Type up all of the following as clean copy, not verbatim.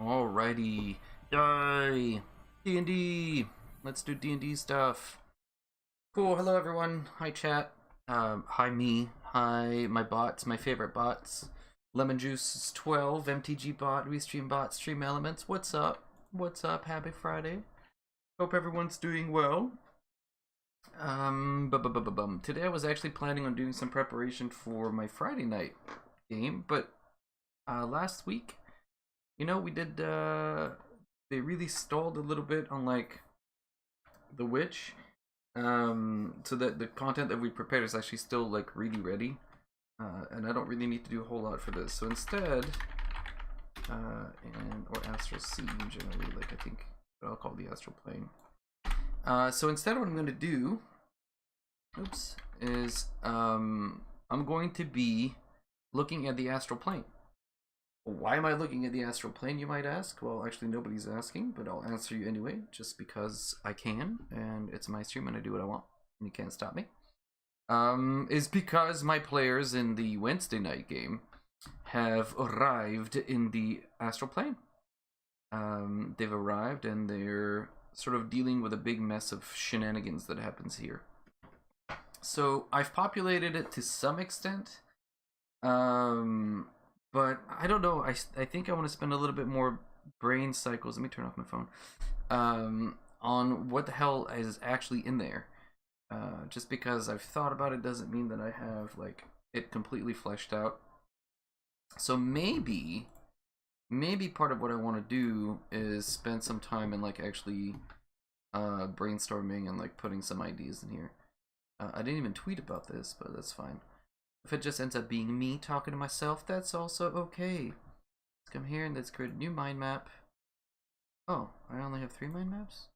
Alrighty. Yay! D&D! Let's do D&D stuff. Cool, hello everyone. Hi chat. Hi me. Hi my bots, my favorite bots. Lemon Juice 12, MTG bot, Restream bot, Stream Elements. What's up? What's up? Happy Friday. Hope everyone's doing well. Today I was actually planning on doing some preparation for my Friday night game, but last week, you know, we did they really stalled a little bit on like the witch, so that the content that we prepared is actually still like really ready, and I don't really need to do a whole lot for this. So instead, or Astral Sea generally, like I think I'll call the Astral Plane. So instead, what I'm going to do, is I'm going to be looking at the Astral Plane. Why am I looking at the Astral Plane, you might ask? Well, actually nobody's asking, but I'll answer you anyway, just because I can, and it's my stream and I do what I want, and you can't stop me. Is because my players in the Wednesday night game have arrived in the Astral Plane. They've arrived and they're sort of dealing with a big mess of shenanigans that happens here. So I've populated it to some extent. But I don't know. I think I want to spend a little bit more brain cycles. Let me turn off my phone. On what the hell is actually in there. Just because I've thought about it doesn't mean that I have like it completely fleshed out. So maybe part of what I want to do is spend some time and like actually brainstorming and like putting some ideas in here. I didn't even tweet about this, but that's fine. If it just ends up being me talking to myself, that's also okay. Let's come here and let's create a new mind map. Oh, I only have 3 mind maps?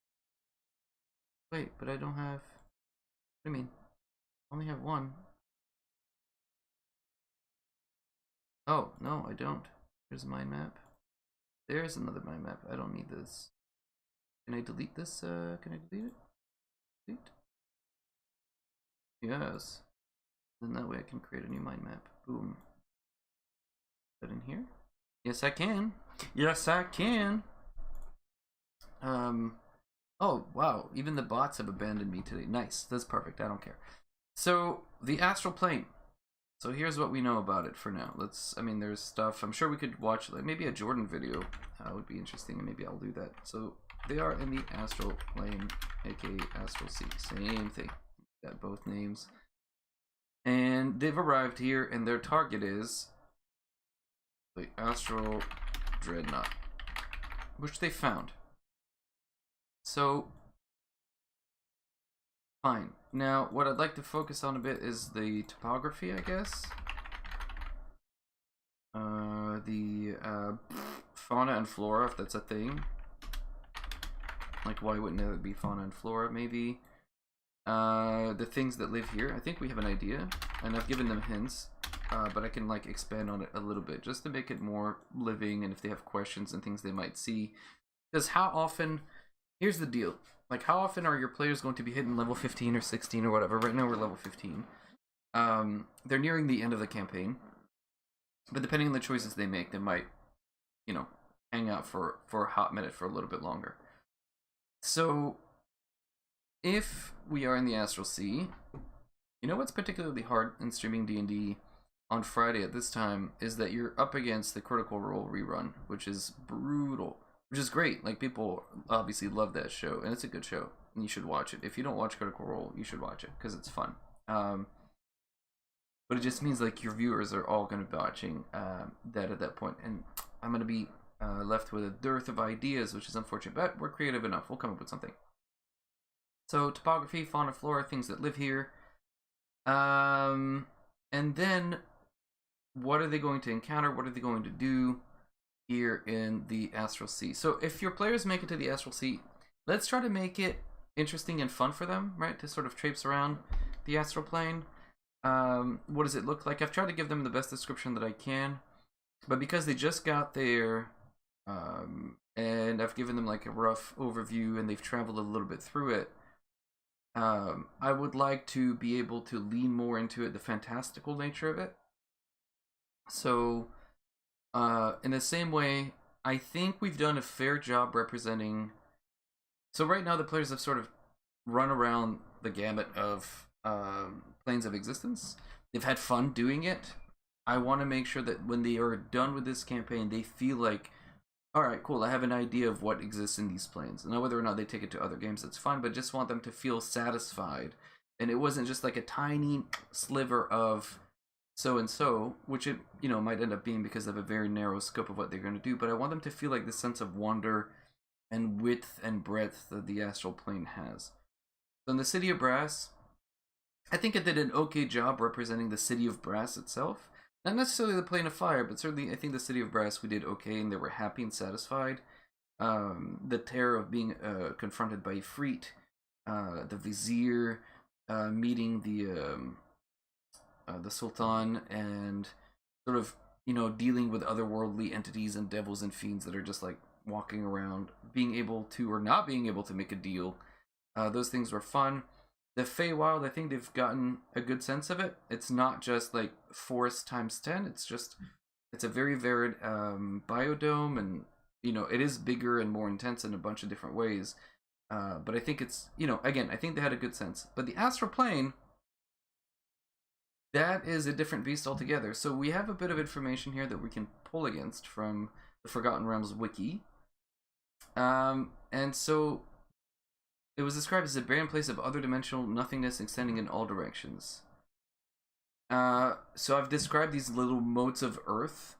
Wait, but I don't have... What do you mean? I only have 1. Oh, no, I don't. There's a mind map. There's another mind map. I don't need this. Can I delete this? Can I delete it? Delete? Yes. Then that way I can create a new mind map. Boom. Is that in here? Yes, I can. Yes, I can. Oh, wow. Even the bots have abandoned me today. Nice. That's perfect. I don't care. So, the Astral Plane. So here's what we know about it for now. I mean, there's stuff. I'm sure we could watch, like, maybe a Jordan video would be interesting, and maybe I'll do that. So, they are in the Astral Plane, aka Astral Sea. Same thing. Got both names. And they've arrived here, and their target is the Astral Dreadnought, which they found. So, fine. Now, what I'd like to focus on a bit is the topography, I guess. The fauna and flora, if that's a thing. Like, why wouldn't it be fauna and flora, maybe? The things that live here. I think we have an idea, and I've given them hints, but I can like expand on it a little bit just to make it more living, and if they have questions and things they might see. Because how often, here's the deal, like how often are your players going to be hitting level 15 or 16 or whatever? Right now we're level 15. They're nearing the end of the campaign, but depending on the choices they make, they might, you know, hang out for a hot minute for a little bit longer. So if we are in the Astral Sea, you know what's particularly hard in streaming D&D on Friday at this time is that you're up against the Critical Role rerun, which is brutal, which is great. Like, people obviously love that show, and it's a good show, and you should watch it. If you don't watch Critical Role, you should watch it, because it's fun. But it just means, like, your viewers are all going to be watching that at that point, and I'm going to be left with a dearth of ideas, which is unfortunate, but we're creative enough. We'll come up with something. So, topography, fauna, flora, things that live here. And then, what are they going to encounter? What are they going to do here in the Astral Sea? So, if your players make it to the Astral Sea, let's try to make it interesting and fun for them, right? To sort of traipse around the Astral Plane. What does it look like? I've tried to give them the best description that I can. But because they just got there, and I've given them like a rough overview, and they've traveled a little bit through it, I would like to be able to lean more into it, the fantastical nature of it. So, in the same way I think we've done a fair job representing. So right now the players have sort of run around the gamut of planes of existence. They've had fun doing it. I want to make sure that when they are done with this campaign, they feel like, all right, cool, I have an idea of what exists in these planes. Now, whether or not they take it to other games, that's fine, but just want them to feel satisfied. And it wasn't just like a tiny sliver of so-and-so, which it, might end up being because of a very narrow scope of what they're going to do, but I want them to feel like this sense of wonder and width and breadth that the Astral Plane has. So in the City of Brass, I think it did an okay job representing the City of Brass itself. Not necessarily the Plane of Fire, but certainly I think the City of Brass we did okay, and they were happy and satisfied. The terror of being confronted by Ifrit, the Vizier, meeting the Sultan, and sort of, dealing with otherworldly entities and devils and fiends that are just like walking around, being able to or not being able to make a deal. Those things were fun. The Feywild, I think they've gotten a good sense of it. It's not just like forest times 10. It's a very varied biodome, and it is bigger and more intense in a bunch of different ways. But I think it's, again, I think they had a good sense. But the Astral Plane, that is a different beast altogether. So we have a bit of information here that we can pull against from the Forgotten Realms Wiki. And so it was described as a barren place of other dimensional nothingness extending in all directions. So I've described these little motes of Earth,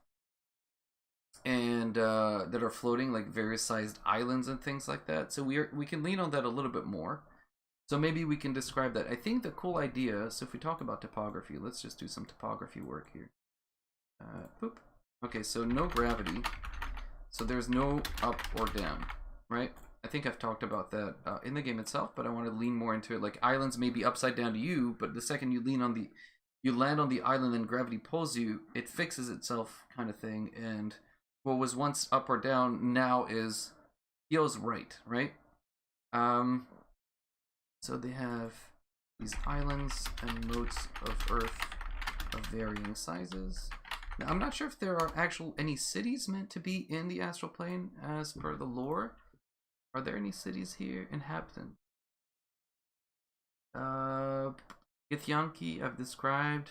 and that are floating like various sized islands and things like that. So we can lean on that a little bit more. So maybe we can describe that. I think the cool idea. So if we talk about topography, let's just do some topography work here. Boop. Okay, so no gravity. So there's no up or down, right? I think I've talked about that in the game itself, but I want to lean more into it. Like islands may be upside down to you, but the second you land on the island and gravity pulls you, it fixes itself, kind of thing. And what was once up or down now feels right? So they have these islands and motes of Earth of varying sizes. Now, I'm not sure if there are any cities meant to be in the Astral Plane as per the lore. Are there any cities here? Inhabitant. Githyanki, I've described.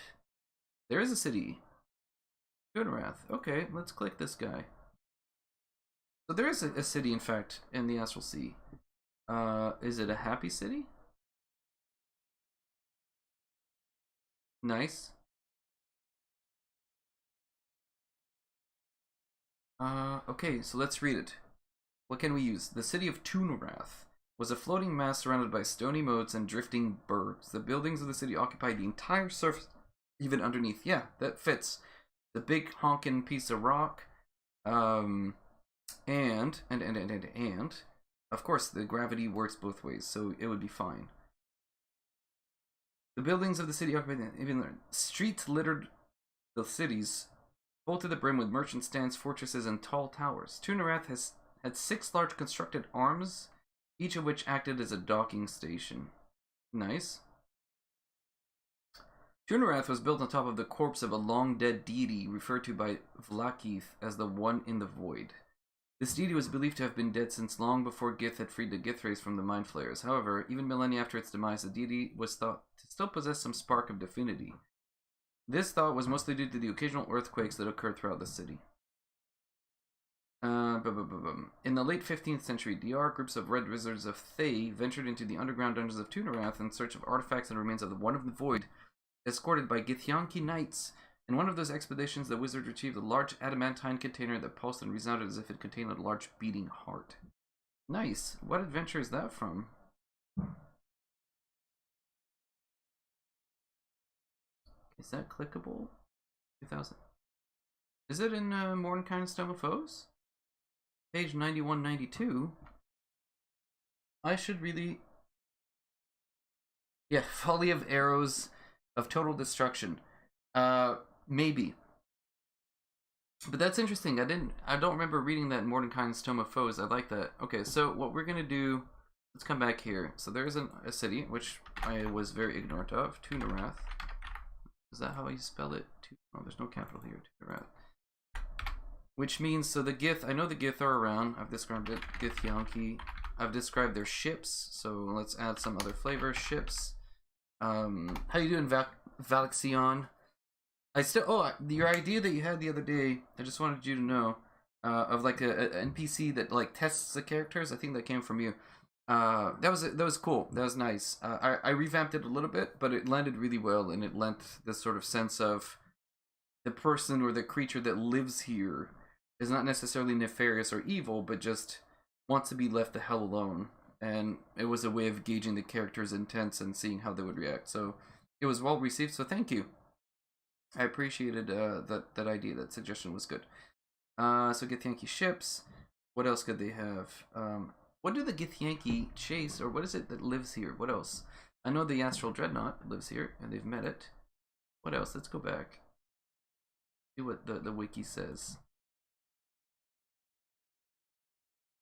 There is a city. Gunarath. Okay, let's click this guy. So there is a city, in fact, in the Astral Sea. Is it a happy city? Nice. Okay, so let's read it. What can we use? The city of Tunarath was a floating mass surrounded by stony moats and drifting bergs. The buildings of the city occupied the entire surface, even underneath. Yeah, that fits. The big honkin' piece of rock. And of course the gravity works both ways, so it would be fine. The buildings of the city occupied even streets littered the cities, full to the brim with merchant stands, fortresses, and tall towers. Tunarath had 6 large constructed arms, each of which acted as a docking station. Nice. Tunarath was built on top of the corpse of a long-dead deity referred to by Vlakith as the One in the Void. This deity was believed to have been dead since long before Gith had freed the Githrays from the Mind Flayers. However, even millennia after its demise, the deity was thought to still possess some spark of divinity. This thought was mostly due to the occasional earthquakes that occurred throughout the city. In the late 15th century DR, groups of red wizards of Thay ventured into the underground dungeons of Tunarath in search of artifacts and remains of the One of the Void, escorted by Githyanki knights. In one of those expeditions, the wizard retrieved a large adamantine container that pulsed and resounded as if it contained a large beating heart. Nice. What adventure is that from? Is that clickable? 2000. Is it in Mordenkainen and Stone of Foes? Page 91-92. I should really... Yeah, Folly of Arrows of Total Destruction. Maybe. But that's interesting. I don't remember reading that in Mordenkai's Tome of Foes. I like that. Okay, so what we're gonna do, let's come back here. So there's a city, which I was very ignorant of, Tunarath. Is that how you spell it? Oh, there's no capital here, Tunarath. Which means, so the Gith, I know the Gith are around. I've described it. Githyanki. I've described their ships. So let's add some other flavor. Ships. How you doing, Valexion? Your idea that you had the other day, I just wanted you to know, of like a NPC that like tests the characters. I think that came from you. That was cool. That was nice. I revamped it a little bit, but it landed really well, and it lent this sort of sense of the person or the creature that lives here is not necessarily nefarious or evil, but just wants to be left the hell alone. And it was a way of gauging the character's intents and seeing how they would react. So it was well received. So thank you. I appreciated that idea. That suggestion was good. So Githyanki ships. What else could they have? What do the Githyanki chase, or what is it that lives here? What else? I know the Astral Dreadnought lives here, and they've met it. What else? Let's go back. See what the wiki says.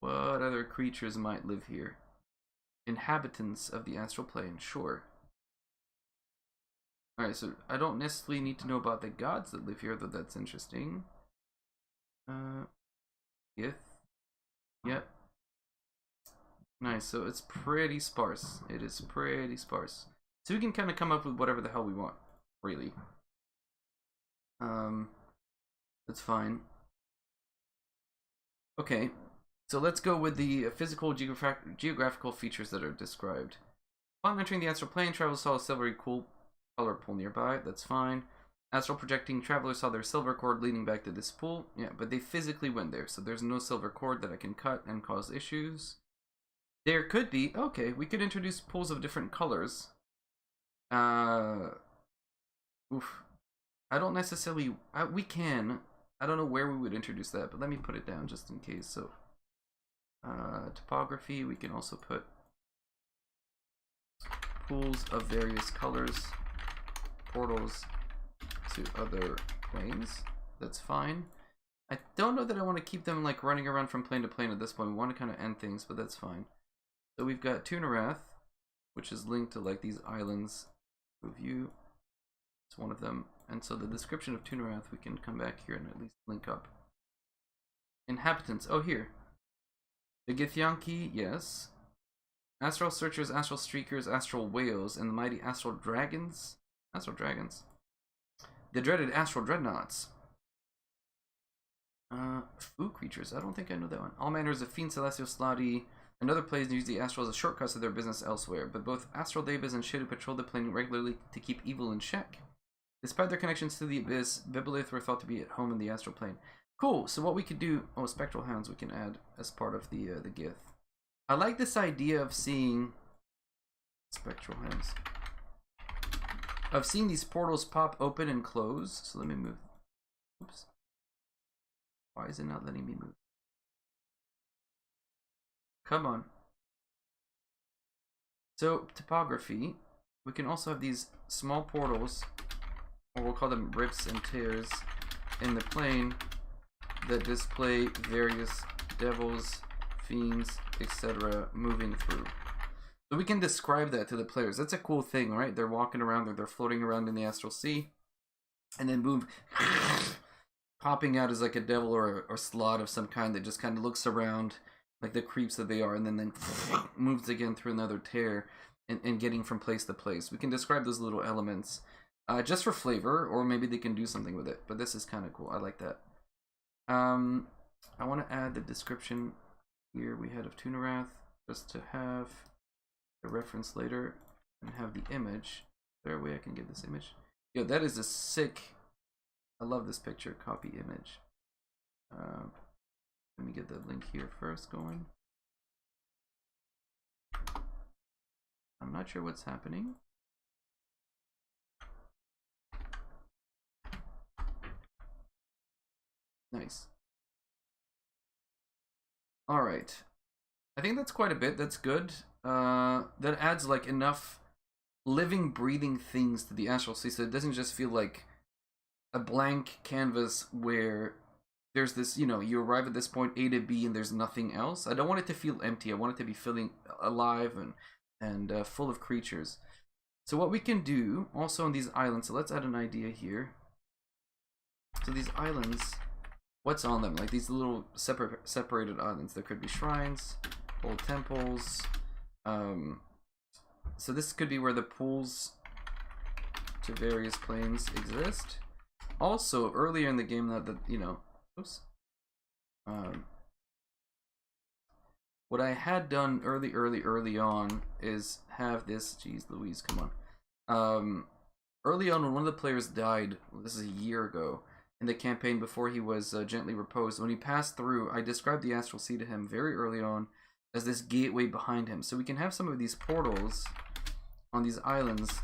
What other creatures might live here? Inhabitants of the Astral Plane, sure. Alright, so I don't necessarily need to know about the gods that live here, though that's interesting. Gith. Yep. Nice, so it's pretty sparse. It is pretty sparse. So we can kind of come up with whatever the hell we want, really. That's fine. Okay, so let's go with the physical geographical features that are described. Upon entering the Astral Plane, travelers saw a silvery cool color pool nearby. That's fine. Astral projecting travelers saw their silver cord leading back to this pool. Yeah, but they physically went there, so there's no silver cord that I can cut and cause issues. There could be, okay, we could introduce pools of different colors. Oof. I don't necessarily, we can. I don't know where we would introduce that, but let me put it down just in case. So, topography, we can also put pools of various colors, portals to other planes. That's fine. I don't know that I want to keep them like running around from plane to plane at this point. We want to kind of end things, but that's fine. So we've got Tunarath, which is linked to like these islands. Review. It's one of them. And so the description of Tunarath, we can come back here and at least link up. Inhabitants. Oh, here. The Githyanki, yes. Astral Searchers, Astral Streakers, Astral Whales, and the mighty Astral Dragons. Astral Dragons. The dreaded Astral Dreadnoughts. Food creatures. I don't think I know that one. All manners of fiend, celestial, slotty, and other planes use the astral as a shortcut to their business elsewhere, but both astral devas and Shidu patrol the plane regularly to keep evil in check. Despite their connections to the abyss, Bibbolith were thought to be at home in the astral plane. Cool, so what we could do... Oh, Spectral Hounds we can add as part of the Gith. I like this idea of seeing... Spectral Hounds. Of seeing these portals pop open and close. So let me move. Oops. Why is it not letting me move? Come on. So, topography. We can also have these small portals, or we'll call them rips and tears, in the plane that display various devils, fiends, etc. moving through. So we can describe that to the players. That's a cool thing, right? They're walking around, they're floating around in the astral sea, and then boom, popping out as like a devil or slot of some kind that just kind of looks around like the creeps that they are, and then moves again through another tear and getting from place to place. We can describe those little elements just for flavor, or maybe they can do something with it. But this is kind of cool. I like that. I want to add the description here we had of Tunarath, just to have the reference later and have the image. Is there a way I can get this image? Yo, that is a sick... I love this picture. Copy image. Let me get the link here first going. I'm not sure what's happening. Nice. Alright. I think that's quite a bit. That's good. That adds like enough living, breathing things to the astral sea, so it doesn't just feel like a blank canvas where there's this, you know, you arrive at this point A to B and there's nothing else. I don't want it to feel empty. I want it to be feeling alive and full of creatures. So what we can do also on these islands, so let's add an idea here. So these islands what's on them. Like these little separated islands. There could be shrines, old temples. So this could be where the pools to various planes exist. Also, earlier in the game, that you know, oops. What I had done early on is have this. Geez, Louise, come on. Early on, when one of the players died, this is a year ago, in the campaign before he was gently reposed, when he passed through, I described the Astral Sea to him very early on as this gateway behind him. So we can have some of these portals on these islands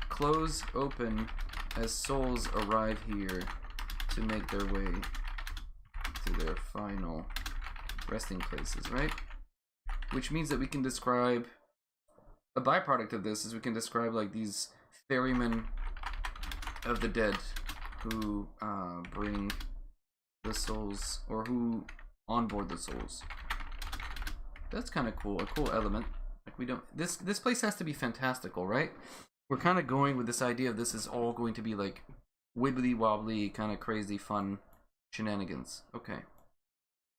close open as souls arrive here to make their way to their final resting places, right? Which means that we can describe, a byproduct of this is we can describe like these ferrymen of the dead who bring the souls, or who onboard the souls. That's kind of cool, a cool element. Like we don't, this place has to be fantastical, right? We're kind of going with this idea of this is all going to be like wibbly wobbly, kind of crazy fun shenanigans. Okay.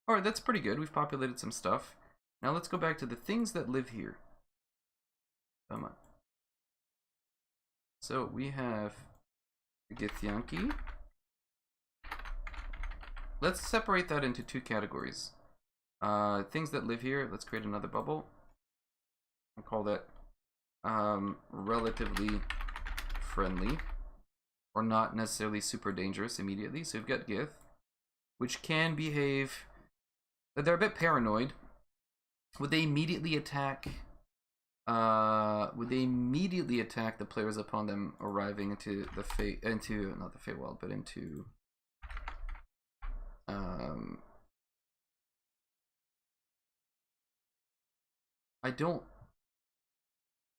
Alright, that's pretty good. We've populated some stuff. Now let's go back to the things that live here. Come on. So we have the Githyanki. Let's separate that into two categories. Things that live here. Let's create another bubble. I'll call that relatively friendly, or not necessarily super dangerous immediately. So we've got Gith, which can behave. They're a bit paranoid. Would they immediately attack? Would they immediately attack the players upon them arriving into the not the Feywild, but into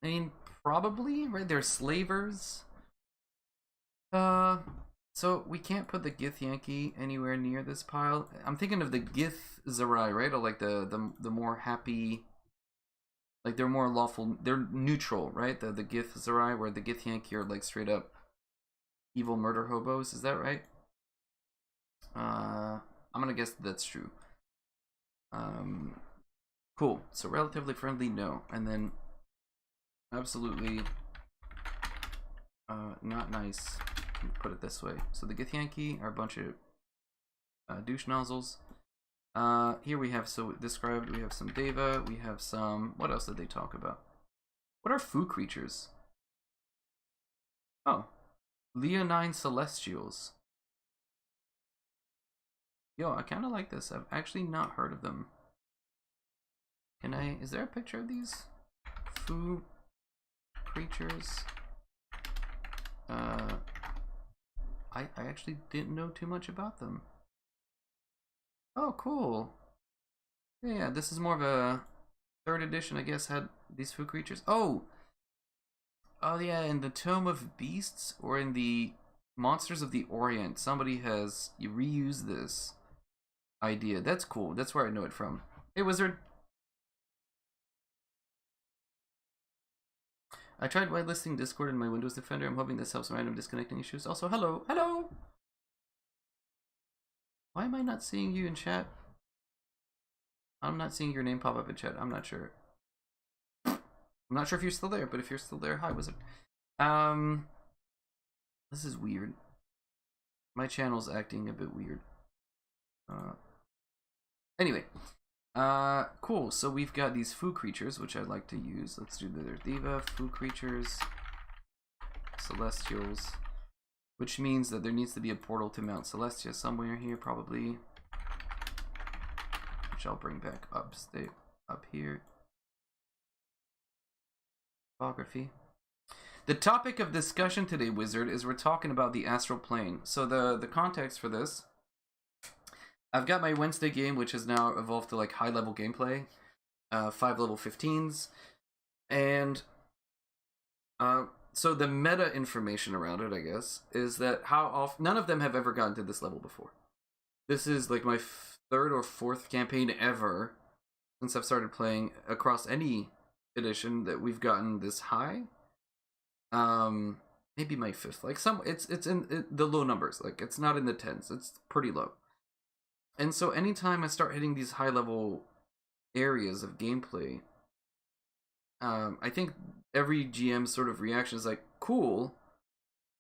I mean, probably, right? They're slavers. So we can't put the Githyanki anywhere near this pile. I'm thinking of the Githzerai, right? Or like the more happy, like they're more lawful, they're neutral, right? The Githzerai, where the Githyanki are like straight up evil murder hobos. Is that right? I'm gonna guess that's true. Cool. So relatively friendly, no. And then absolutely not nice. Put it this way. So the Githyanki are a bunch of douche nozzles. Here we have, so described, we have some Deva, we have some, what else did they talk about? What are foo creatures? Oh, Leonine Celestials. Yo, I kind of like this. I've actually not heard of them. Can I, is there a picture of these foo creatures? I actually didn't know too much about them. Oh, cool. Yeah, this is more of a 3rd edition, I guess, had these foo creatures. Oh! Oh yeah, in the Tome of Beasts, or in the Monsters of the Orient, somebody has reused this idea. That's cool. That's where I know it from. Hey, Wizard! I tried whitelisting Discord in my Windows Defender. I'm hoping this helps random disconnecting issues. Also, hello! Hello! Why am I not seeing you in chat? I'm not seeing your name pop up in chat. I'm not sure. I'm not sure if you're still there, but if you're still there, hi, Wizard. This is weird. My channel's acting a bit weird. Anyway. Cool. So we've got these foo creatures, which I'd like to use. Let's do the Diva, foo creatures, celestials, which means that there needs to be a portal to Mount Celestia somewhere here, probably, which I'll bring back up here. Topography. The topic of discussion today, Wizard, is we're talking about the Astral Plane. So the context for this, I've got my Wednesday game, which has now evolved to like high-level gameplay, 5 level 15s, and so the meta information around it, I guess, is that how often none of them have ever gotten to this level before. This is like my 3rd or 4th campaign ever since I've started playing across any edition that we've gotten this high. maybe my 5th. Like it's in the low numbers. Like it's not in the 10s. It's pretty low. And so anytime I start hitting these high level areas of gameplay, I think every GM's sort of reaction is like, cool,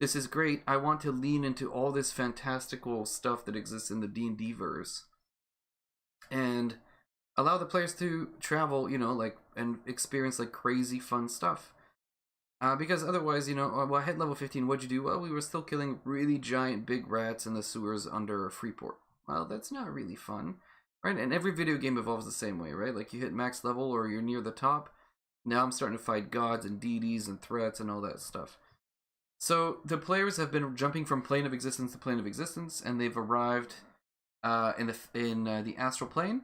this is great. I want to lean into all this fantastical stuff that exists in the D&D verse and allow the players to travel, you know, like, and experience like crazy fun stuff. Because otherwise, you know, well, I hit level 15, what'd you do? Well, we were still killing really giant big rats in the sewers under Freeport. Well, that's not really fun, right? And every video game evolves the same way, right? Like you hit max level or you're near the top. Now I'm starting to fight gods and deities and threats and all that stuff. So the players have been jumping from plane of existence to plane of existence, and they've arrived in the Astral Plane.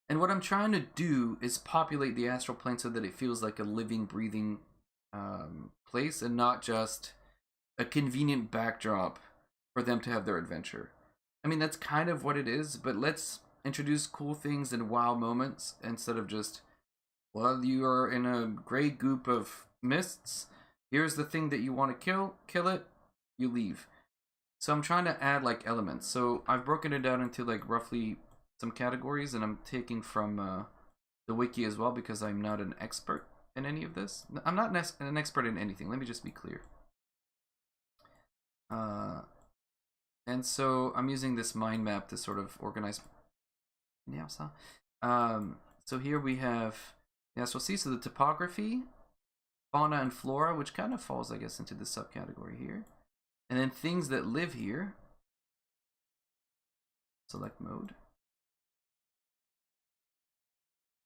And what I'm trying to do is populate the Astral Plane so that it feels like a living, breathing place and not just a convenient backdrop for them to have their adventure. I mean, that's kind of what it is, but let's introduce cool things and wow moments instead of just, well, you are in a gray goop of mists. Here's the thing that you want to kill it, you leave. So I'm trying to add like elements. So I've broken it down into like roughly some categories, and I'm taking from the wiki as well because I'm not an expert in any of this. I'm not an expert in anything. Let me just be clear. And so I'm using this mind map to sort of organize. Yeah, so here we have, yeah, so see, so the topography, fauna and flora, which kind of falls, I guess, into the subcategory here. And then things that live here. Select mode.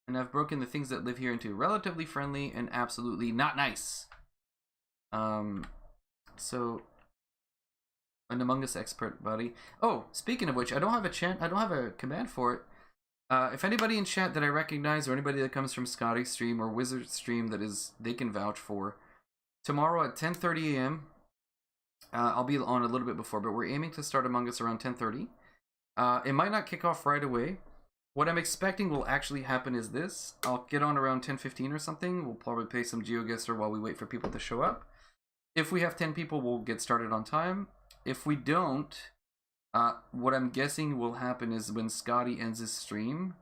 And I've broken the things that live here into relatively friendly and absolutely not nice. So an Among Us expert, buddy. Oh, speaking of which, I don't have a command for it. If anybody in chat that I recognize, or anybody that comes from Scotty's stream or Wizard's stream that they can vouch for, tomorrow at 10:30 a.m. I'll be on a little bit before, but we're aiming to start Among Us around 10:30. It might not kick off right away. What I'm expecting will actually happen is this. I'll get on around 10:15 or something. We'll probably play some GeoGuessr while we wait for people to show up. If we have 10 people, we'll get started on time. If we don't, what I'm guessing will happen is when Scotty ends his stream,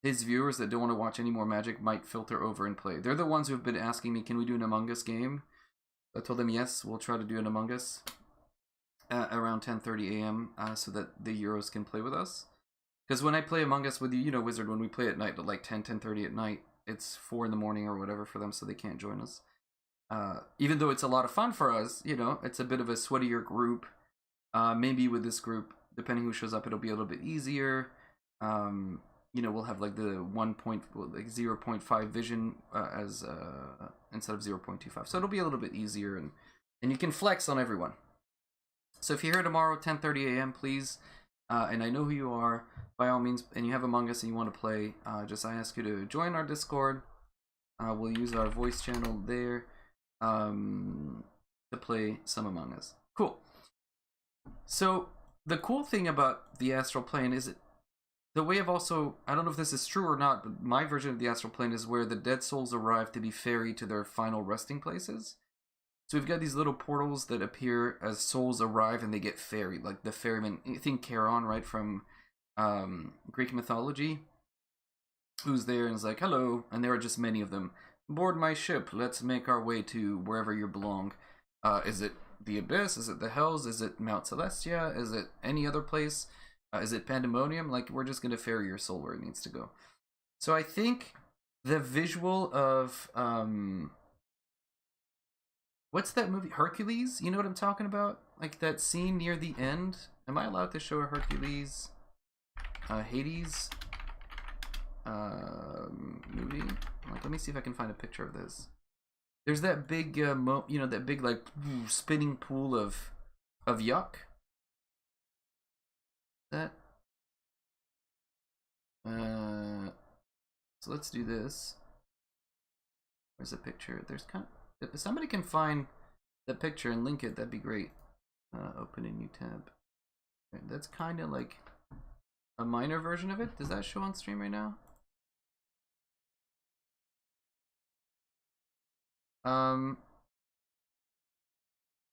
his viewers that don't want to watch any more Magic might filter over and play. They're the ones who have been asking me, can we do an Among Us game? I told them, yes, we'll try to do an Among Us around 10:30 a.m. So that the Euros can play with us. Because when I play Among Us with you know, Wizard, when we play at night at like 10:30 at night, it's 4 in the morning or whatever for them, so they can't join us. Even though it's a lot of fun for us, you know, it's a bit of a sweatier group. Maybe with this group, depending who shows up, it'll be a little bit easier. You know, we'll have like the 0.5 vision as instead of 0.25, so it'll be a little bit easier, and you can flex on everyone. So if you're here tomorrow 10:30 a.m., please, and I know who you are, by all means, and you have Among Us and you want to play, just I ask you to join our Discord. We'll use our voice channel there to play some Among Us. Cool. So the cool thing about the Astral Plane is the way of also, I don't know if this is true or not, but my version of the Astral Plane is where the dead souls arrive to be ferried to their final resting places. So we've got these little portals that appear as souls arrive and they get ferried, like the ferryman. Think Charon, right, from Greek mythology, who's there and is like, hello, and there are just many of them. Board my ship, let's make our way to wherever you belong. Is it the Abyss? Is it the Hells? Is it Mount Celestia? Is it any other place? Is it Pandemonium? Like, we're just going to ferry your soul where it needs to go. So I think the visual of, what's that movie? Hercules? You know what I'm talking about? Like that scene near the end? Am I allowed to show a Hercules, Hades movie? Like, let me see if I can find a picture of this. There's that big, you know, that big like spinning pool of yuck. That. So let's do this. Where's the picture? There's kind of, if somebody can find the picture and link it, that'd be great. Open a new tab. Right, that's kind of like a minor version of it. Does that show on stream right now?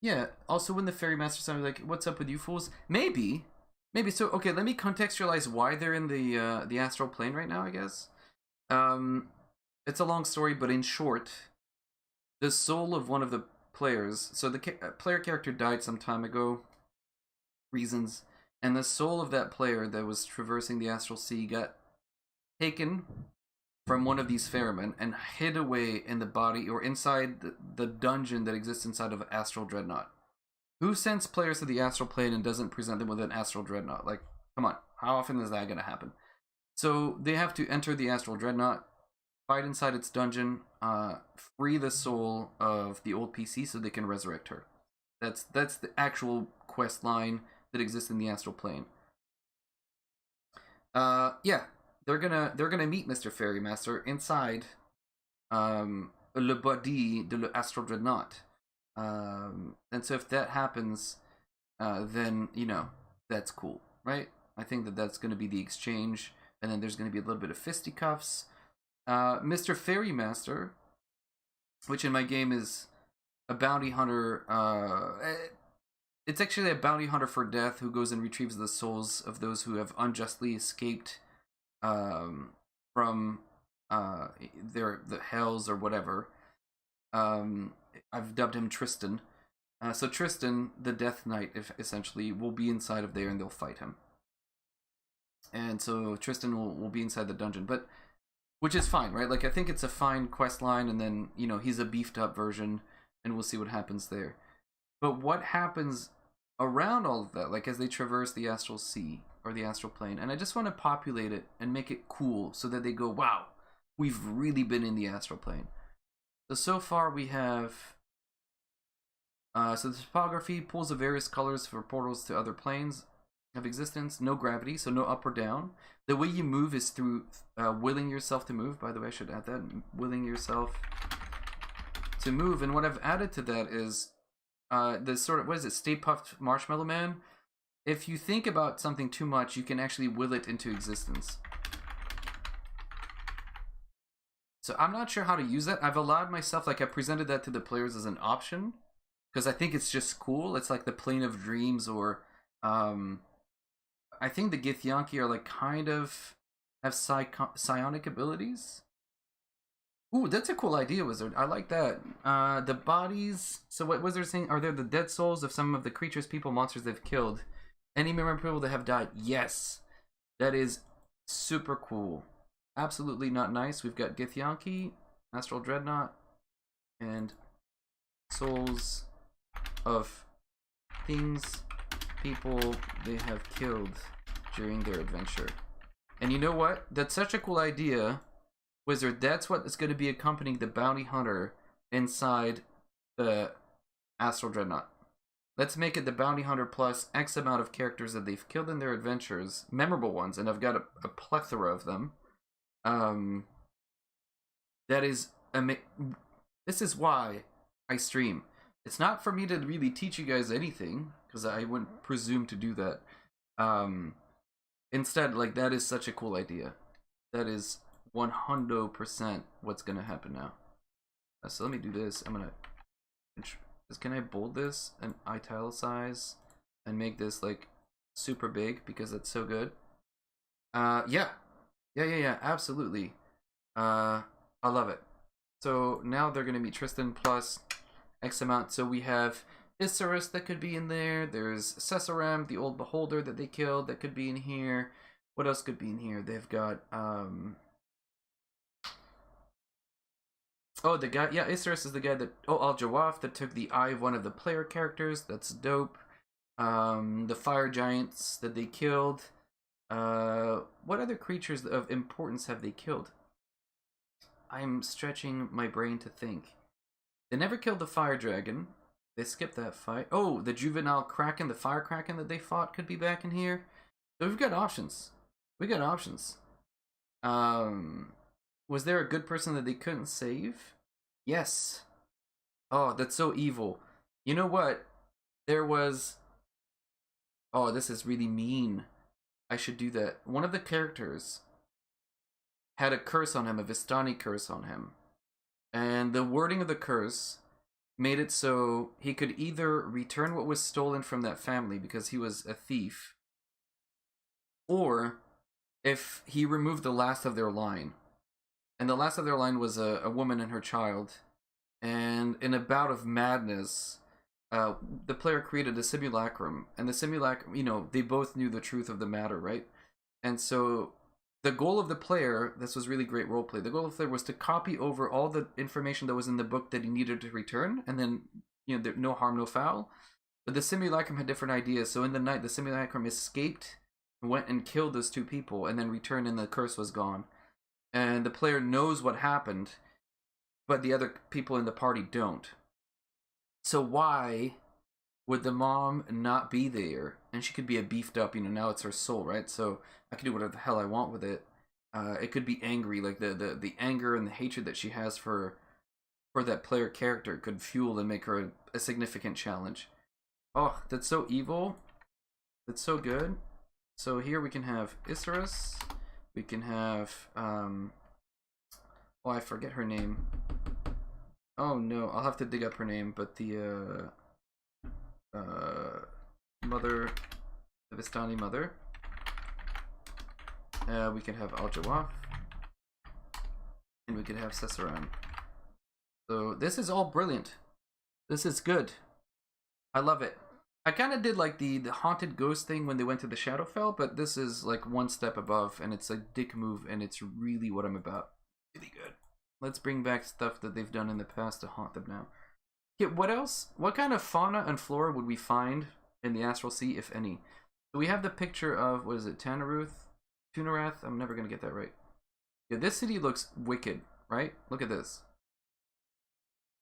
Yeah. Also, when the Fairy Master sounded like, "What's up with you fools?" Maybe, maybe. So, okay, let me contextualize why they're in the astral plane right now. I guess. Um, it's a long story, but in short, the soul of one of the players. So the player character died some time ago. Reasons, and the soul of that player that was traversing the astral sea got taken from one of these ferrymen and hid away in the body or inside the dungeon that exists inside of Astral Dreadnought. Who sends players to the astral plane and doesn't present them with an Astral Dreadnought? Like, come on, how often is that going to happen? So they have to enter the Astral Dreadnought, fight inside its dungeon, free the soul of the old PC so they can resurrect her. That's the actual quest line that exists in the astral plane. Yeah, they're gonna meet Mr. Fairy Master inside le body de l'Astral Dreadnought. And so if that happens, then you know that's cool, right? I think that that's gonna be the exchange, and then there's gonna be a little bit of fisticuffs. Mr. Fairy Master, which in my game is a bounty hunter. It's actually a bounty hunter for death who goes and retrieves the souls of those who have unjustly escaped from the hells or whatever. I've dubbed him Tristan. So Tristan, the Death Knight, essentially, will be inside of there and they'll fight him. And so Tristan will be inside the dungeon, but which is fine, right? Like, I think it's a fine quest line, and then, you know, he's a beefed up version, and we'll see what happens there. But what happens around all of that, like as they traverse the astral sea or the astral plane, and I just want to populate it and make it cool so that they go, wow, we've really been in the astral plane. So far we have so the topography, pools of various colors for portals to other planes of existence, no gravity, so no up or down. The way you move is through willing yourself to move. By the way, I should add that, willing yourself to move. And what I've added to that is the sort of, what is it, Stay Puft Marshmallow Man? If you think about something too much, you can actually will it into existence. So I'm not sure how to use that. I've allowed myself, like I presented that to the players as an option, because I think it's just cool. It's like the Plane of Dreams, or I think the Githyanki are like kind of have psionic abilities. Ooh, that's a cool idea, Wizard. I like that. The bodies. So what Wizard saying? Are there the dead souls of some of the creatures, people, monsters they've killed? Any memorable people that have died? Yes. That is super cool. Absolutely not nice. We've got Githyanki, Astral Dreadnought, and souls of things, people they have killed during their adventure. And you know what? That's such a cool idea, Wizard. That's what is going to be accompanying the bounty hunter inside the Astral Dreadnought. Let's make it the bounty hunter plus X amount of characters that they've killed in their adventures, memorable ones, and I've got a plethora of them. That is this is why I stream. It's not for me to really teach you guys anything, because I wouldn't presume to do that. Instead, like, that is such a cool idea. That is 100% what's gonna happen now. So let me do this. I'm gonna. Can I bold this and italicize and make this like super big because it's so good? Yeah, absolutely. I love it. So now they're gonna be Tristan plus X amount. So we have Isurus that could be in there. There's Cesaram, the old beholder that they killed, that could be in here. What else could be in here? They've got oh, the guy, yeah, Isurus is the guy that, oh, Al-Jawaf, that took the eye of one of the player characters. That's dope. The fire giants that they killed. What other creatures of importance have they killed? I'm stretching my brain to think. They never killed the fire dragon. They skipped that fight. Oh, the juvenile kraken, the fire kraken that they fought could be back in here. So we've got options. We got options. Was there a good person that they couldn't save? Yes. Oh, that's so evil. You know what? There was... Oh, this is really mean. I should do that. One of the characters had a curse on him, a Vistani curse on him. And the wording of the curse made it so he could either return what was stolen from that family because he was a thief, or if he removed the last of their line. And the last of their line was a woman and her child. And in a bout of madness, the player created a simulacrum. And the simulacrum, you know, they both knew the truth of the matter, right? And so the goal of the player, this was really great roleplay, the goal of the player was to copy over all the information that was in the book that he needed to return, and then, you know, no harm, no foul. But the simulacrum had different ideas, so in the night, the simulacrum escaped, went and killed those two people, and then returned, and the curse was gone. And the player knows what happened, but the other people in the party don't. So why would the mom not be there? And she could be a beefed up, you know, now it's her soul, right? So I can do whatever the hell I want with it. It could be angry, like the anger and the hatred that she has for that player character could fuel and make her a significant challenge. Oh, that's so evil. That's so good. So here we can have Isserus. We can have, oh, I forget her name. Oh no, I'll have to dig up her name, but the, mother, the Vistani mother. We can have Al-Jawaf. And we can have Cessaran. So this is all brilliant. This is good. I love it. I kind of did like the haunted ghost thing when they went to the Shadowfell, but this is like one step above, and it's a dick move, and it's really what I'm about. Really good. Let's bring back stuff that they've done in the past to haunt them now. Yeah, what else? What kind of fauna and flora would we find in the Astral Sea, if any? So we have the picture of, what is it, Tunarath? I'm never going to get that right. Yeah, this city looks wicked, right? Look at this.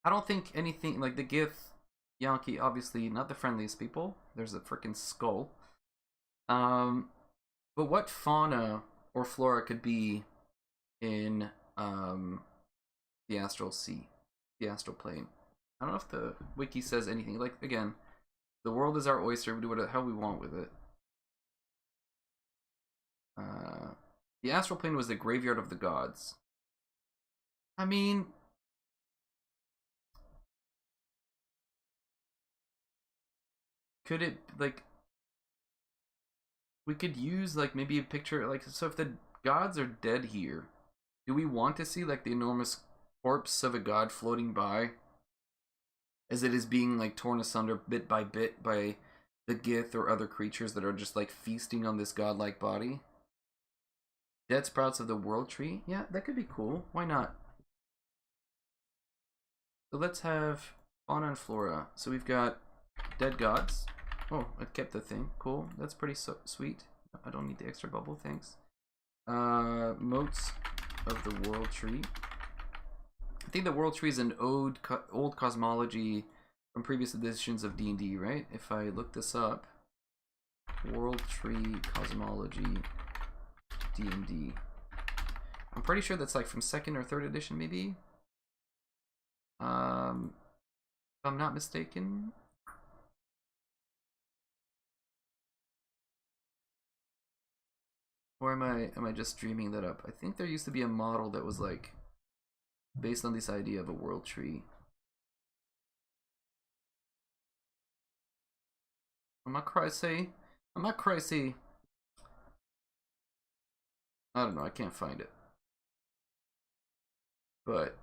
I don't think anything, like the Gith, Yankee, obviously not the friendliest people. There's a freaking skull. But what fauna or flora could be in the Astral Sea, the Astral Plane? I don't know if the wiki says anything. Like, again, the world is our oyster. We do what the hell we want with it. The Astral Plane was the graveyard of the gods. I mean, could it, like, we could use, like, maybe a picture, like, so if the gods are dead here, do we want to see, like, the enormous corpse of a god floating by as it is being, like, torn asunder bit by the Gith or other creatures that are just, like, feasting on this godlike body? Dead sprouts of the world tree? Yeah, that could be cool. Why not? So let's have fauna and flora. So we've got dead gods. Oh, it kept the thing. Cool. That's pretty sweet. I don't need the extra bubble, thanks. Moats of the world tree. I think the world tree is an old cosmology from previous editions of D&D, right? If I look this up, world tree cosmology D&D. I'm pretty sure that's like from 2nd or 3rd edition, maybe. If I'm not mistaken. Or am I just dreaming that up? I think there used to be a model that was like based on this idea of a world tree. I'm not crazy. I'm not crazy. I don't know, I can't find it. But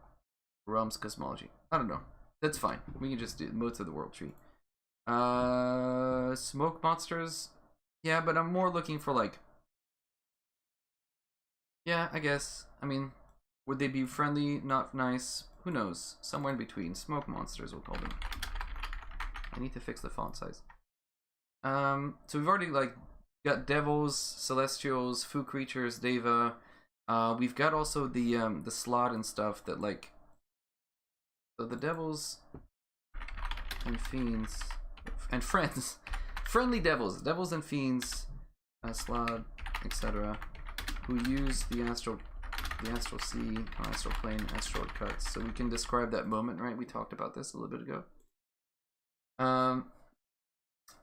Realms Cosmology. I don't know. That's fine. We can just do modes of the world tree. Smoke monsters. Yeah, but I'm more looking for like, yeah, I guess. I mean, would they be friendly, not nice? Who knows? Somewhere in between. Smoke monsters, we'll call them. I need to fix the font size. So we've already like got devils, celestials, food creatures, deva. We've got also the slot and stuff that like. So the devils and fiends and friends, friendly devils and fiends, slot, etc. Who use the astral sea, astral plane, as shortcuts. So we can describe that moment, right? We talked about this a little bit ago.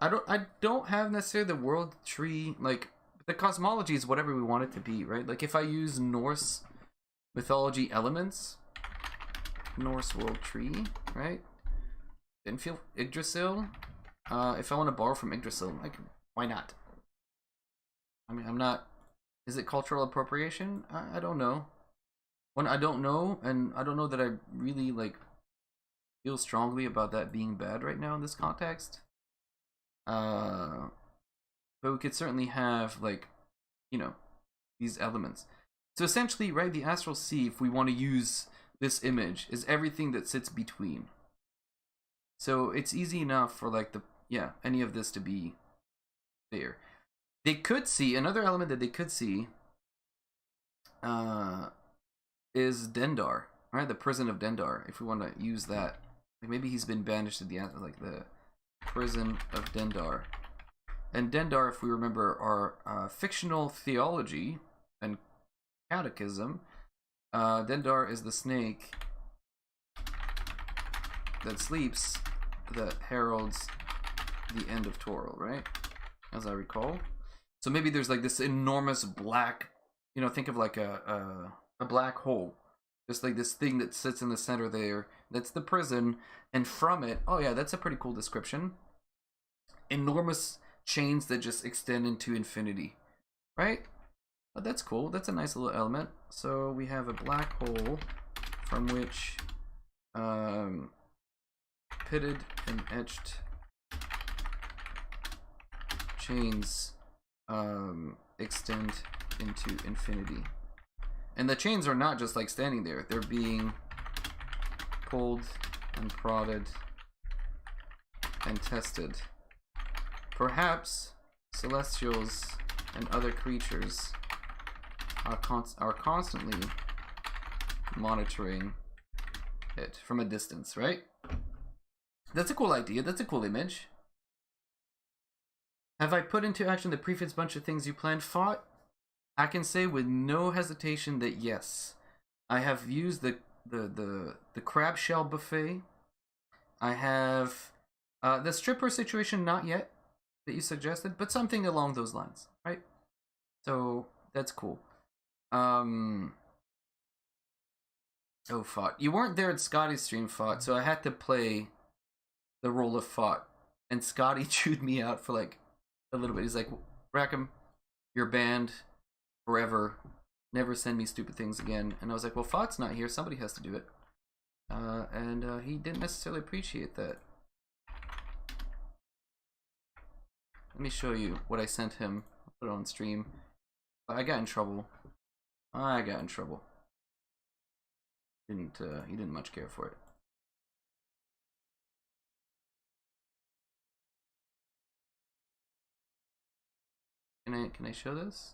I don't have necessarily the world tree, like the cosmology is whatever we want it to be, right? Like if I use Norse mythology elements, Norse world tree, right? didn't feel Yggdrasil. If I want to borrow from Yggdrasil, like, why not? I mean, I'm not. Is it cultural appropriation? I don't know. When I don't know, and I don't know that I really like feel strongly about that being bad right now in this context. But we could certainly have, like, you know, these elements. So essentially, right, the Astral Sea, if we want to use this image, is everything that sits between. So it's easy enough for, like, any of this to be there. They could see, another element that they could see is Dendar, right? The Prison of Dendar, if we want to use that. Like, maybe he's been banished to the Prison of Dendar. And Dendar, if we remember our fictional theology and catechism, Dendar is the snake that sleeps that heralds the end of Toril, right? As I recall. So maybe there's like this enormous black, you know, think of like a black hole. Just like this thing that sits in the center there. That's the prison. And from it, oh yeah, that's a pretty cool description. Enormous chains that just extend into infinity. Right? Oh, that's cool. That's a nice little element. So we have a black hole from which pitted and etched chains extend into infinity. And the chains are not just like standing there. They're being pulled and prodded and tested. Perhaps celestials and other creatures are constantly monitoring it from a distance, right? That's a cool idea. That's a cool image. Have I put into action the previous bunch of things you planned? Fought? I can say with no hesitation that yes. I have used the crab shell buffet. I have the stripper situation, not yet, that you suggested, but something along those lines, right? So that's cool. Oh, Fought. You weren't there at Scotty's stream, Fought, so I had to play the role of Fought. And Scotty chewed me out for like a little bit. He's like, Rackham, you're banned forever. Never send me stupid things again. And I was like, well, Fought's not here. Somebody has to do it. And he didn't necessarily appreciate that. Let me show you what I sent him. I'll put it on stream. I got in trouble. He didn't much care for it. Can I show this?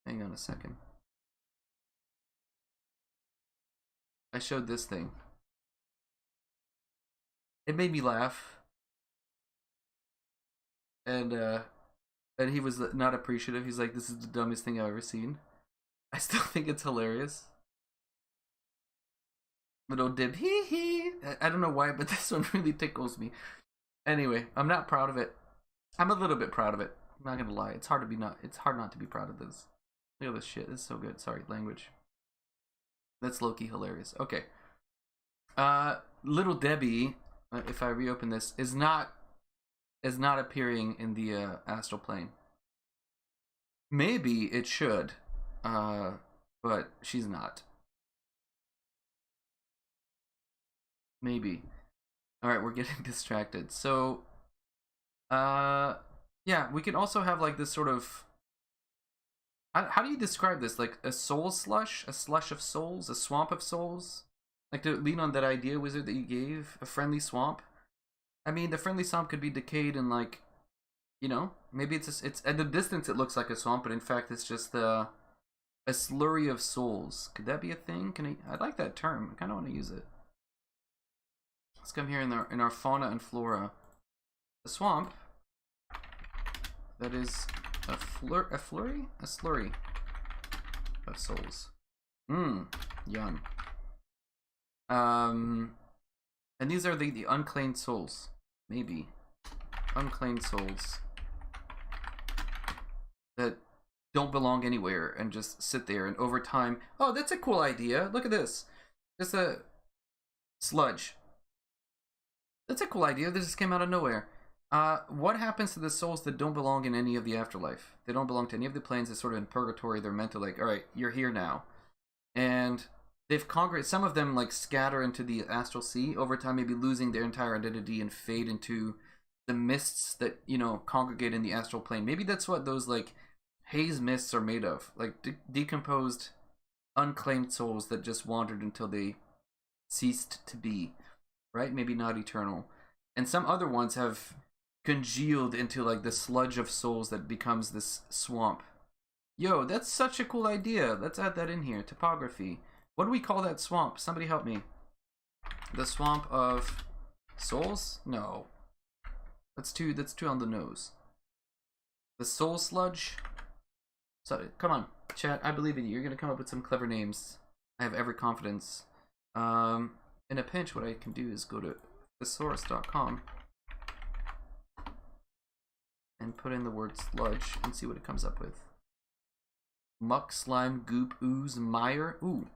Hang on a second. I showed this thing. It made me laugh. And he was not appreciative. He's like, this is the dumbest thing I've ever seen. I still think it's hilarious. Little dib, hee hee. I don't know why, but this one really tickles me. Anyway, I'm not proud of it. I'm a little bit proud of it. I'm not gonna lie. It's hard not to be proud of this. Look at this shit. This is so good. Sorry, language. That's low-key hilarious. Okay. Little Debbie, if I reopen this, is not appearing in the Astral Plane. Maybe it should, but she's not. Maybe. All right, we're getting distracted. So, yeah, we can also have like this sort of. How do you describe this? Like a soul slush? A slush of souls? A swamp of souls? Like to lean on that idea, Wizard, that you gave? A friendly swamp? I mean, the friendly swamp could be decayed and like, you know, maybe it's at the distance it looks like a swamp, but in fact it's just a slurry of souls. Could that be a thing? I like that term. I kind of want to use it. Let's come here in our fauna and flora. The swamp that is a slurry of souls. Yum. And these are the unclaimed souls. Maybe. Unclaimed souls. That don't belong anywhere and just sit there, and over time. Oh, that's a cool idea. Look at this. Just a sludge. That's a cool idea. This just came out of nowhere. What happens to the souls that don't belong in any of the afterlife? They don't belong to any of the planes. They're sort of in purgatory. They're meant to, like, all right, you're here now. And they've congregated. Some of them, like, scatter into the astral sea over time, maybe losing their entire identity and fade into the mists that, you know, congregate in the astral plane. Maybe that's what those, like, haze mists are made of. Like, decomposed, unclaimed souls that just wandered until they ceased to be. Right? Maybe not eternal. And some other ones have congealed into, like, the sludge of souls that becomes this swamp. Yo, that's such a cool idea. Let's add that in here. Topography. What do we call that swamp? Somebody help me. The swamp of souls? No. That's too on the nose. The soul sludge? So, come on, chat. I believe in you. You're gonna come up with some clever names. I have every confidence. In a pinch, what I can do is go to thesaurus.com and put in the word sludge and see what it comes up with. Muck, slime, goop, ooze, mire. Ooh,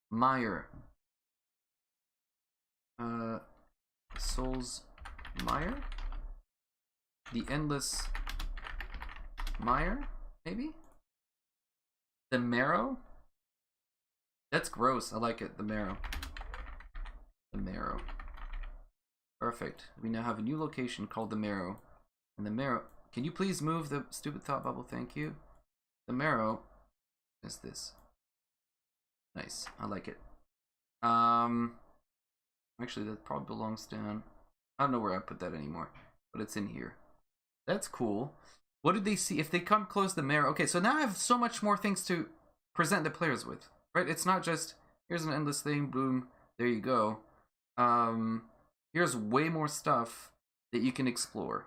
mire. Soul's mire? The endless mire, maybe? The marrow? That's gross. I like it. The marrow. The marrow. Perfect. We now have a new location called the marrow. And the marrow... Can you please move the stupid thought bubble? Thank you. The marrow is this. Nice. I like it. Actually, that probably belongs down... I don't know where I put that anymore. But it's in here. That's cool. What did they see? If they come close to the marrow... Okay, so now I have so much more things to present the players with. Right? It's not just, here's an endless thing, boom, there you go. Here's way more stuff that you can explore.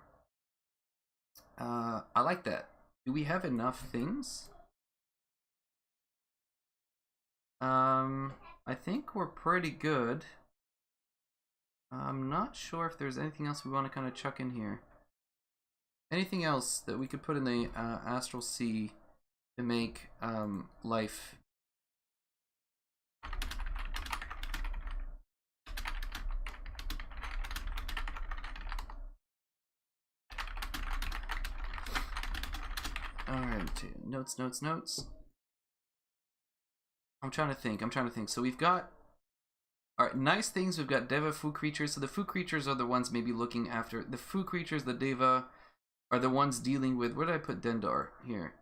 I like that. Do we have enough things? I think we're pretty good. I'm not sure if there's anything else we want to kind of chuck in here. Anything else that we could put in the astral sea to make life... Alright, notes. I'm trying to think. So we've got... Alright, nice things. We've got Deva food creatures. So the food creatures are the ones maybe looking after... The food creatures, the Deva, are the ones dealing with... Where did I put Dendar? Here.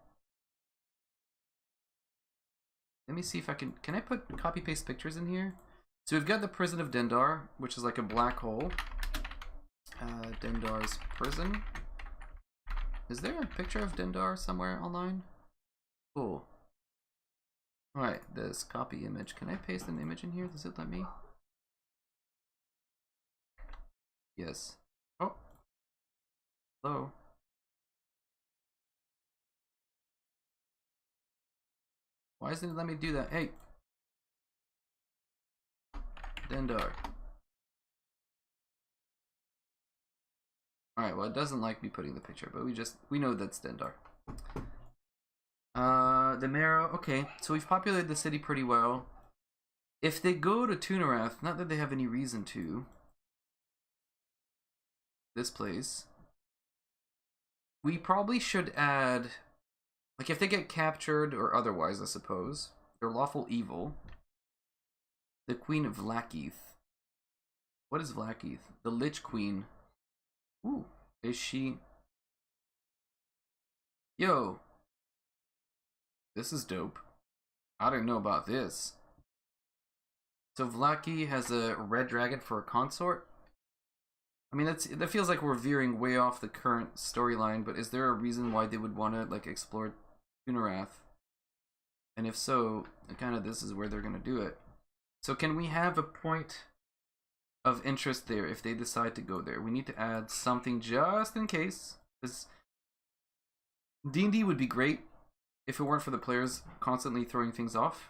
Let me see if I can... Can I put copy-paste pictures in here? So we've got the Prison of Dendar, which is like a black hole. Dendar's prison. Is there a picture of Dendar somewhere online? Cool. Alright, this copy image. Can I paste an image in here? Does it let me? Yes. Oh. Hello. Why doesn't it let me do that? Hey. Dendar. Alright, well, it doesn't like me putting the picture, but we know that's Dendar. The marrow, okay, so we've populated the city pretty well. If they go to Tunarath, not that they have any reason to, this place, we probably should add, like, if they get captured, or otherwise, I suppose, they're lawful evil, the Queen of Vlaakith. What is Vlaakith? The Lich Queen. Ooh, is she... Yo. This is dope. I didn't know about this. So Vlaaki has a red dragon for a consort? I mean, that feels like we're veering way off the current storyline, but is there a reason why they would want to, like, explore Tunarath? And if so, kind of this is where they're going to do it. So can we have a point of interest there if they decide to go there? We need to add something just in case. Because D&D would be great if it weren't for the players constantly throwing things off,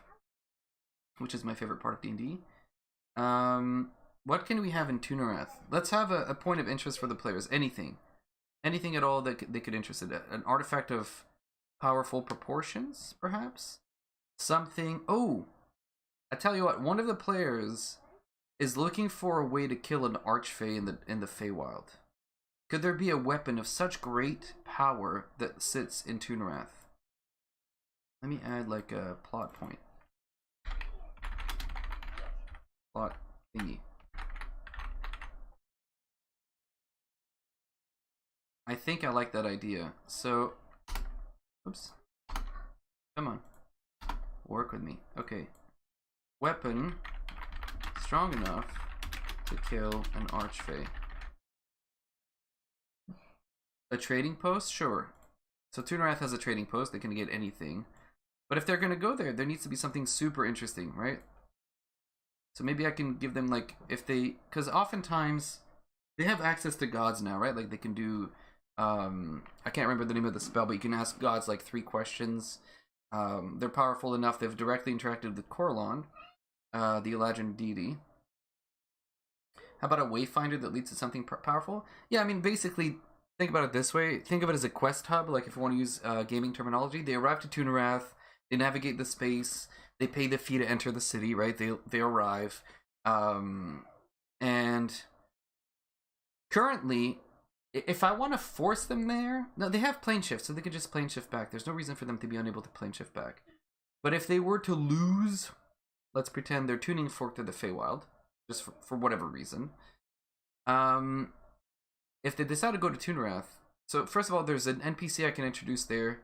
which is my favorite part of D&D. What can we have in Tunarath? Let's have a point of interest for the players. Anything at all that they could interest in. An artifact of powerful proportions, perhaps? Something... Oh! I tell you what, one of the players is looking for a way to kill an archfey in the Feywild. Could there be a weapon of such great power that sits in Toonarath? Let me add like a plot point. Plot thingy. I think I like that idea. So, oops. Come on. Work with me. Okay. Weapon strong enough to kill an archfey. A trading post? Sure. So Toonarath has a trading post. They can get anything. But if they're going to go there, there needs to be something super interesting, right? So maybe I can give them, like, if they... Because oftentimes, they have access to gods now, right? Like, they can do... I can't remember the name of the spell, but you can ask gods, like, 3 questions. They're powerful enough. They've directly interacted with Corlon, the Eladrin deity. How about a wayfinder that leads to something powerful? Yeah, I mean, basically... Think about it this way. Think of it as a quest hub, like if you want to use gaming terminology. They arrive to Toonarath, they navigate the space, they pay the fee to enter the city, right? They arrive. And currently, if I want to force them there... No, they have plane shift, so they could just plane shift back. There's no reason for them to be unable to plane shift back. But if they were to lose... Let's pretend they're tuning fork to the Feywild, just for whatever reason. If they decide to go to Toonarath, so first of all, there's an NPC I can introduce there.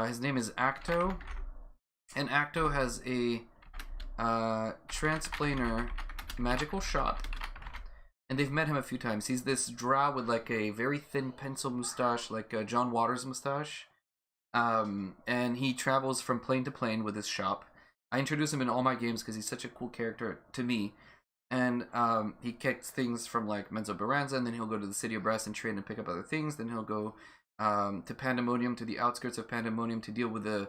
His name is Acto, and Acto has a transplanar magical shop, and they've met him a few times. He's this drow with like a very thin pencil mustache, like John Waters' mustache, and he travels from plane to plane with his shop. I introduce him in all my games because he's such a cool character to me. And he kicks things from like Menzo Baranza, and then he'll go to the City of Brass and trade and pick up other things. Then he'll go to Pandemonium, to the outskirts of Pandemonium, to deal with the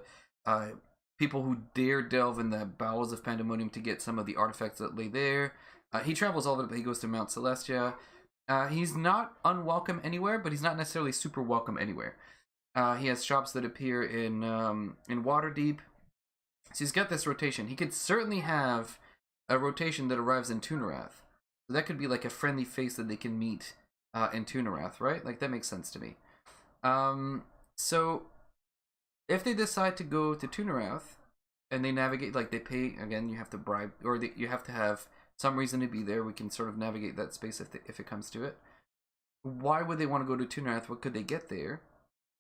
people who dare delve in the bowels of Pandemonium to get some of the artifacts that lay there. He travels all the way. He goes to Mount Celestia. He's not unwelcome anywhere, but he's not necessarily super welcome anywhere. He has shops that appear in Waterdeep. So he's got this rotation. He could certainly have a rotation that arrives in Toonarath. So that could be like a friendly face that they can meet in Toonarath, right? Like, that makes sense to me. So, if they decide to go to Toonarath, and they navigate, like, they pay, again, you have to bribe, or you have to have some reason to be there. We can sort of navigate that space if it comes to it. Why would they want to go to Toonarath? What could they get there?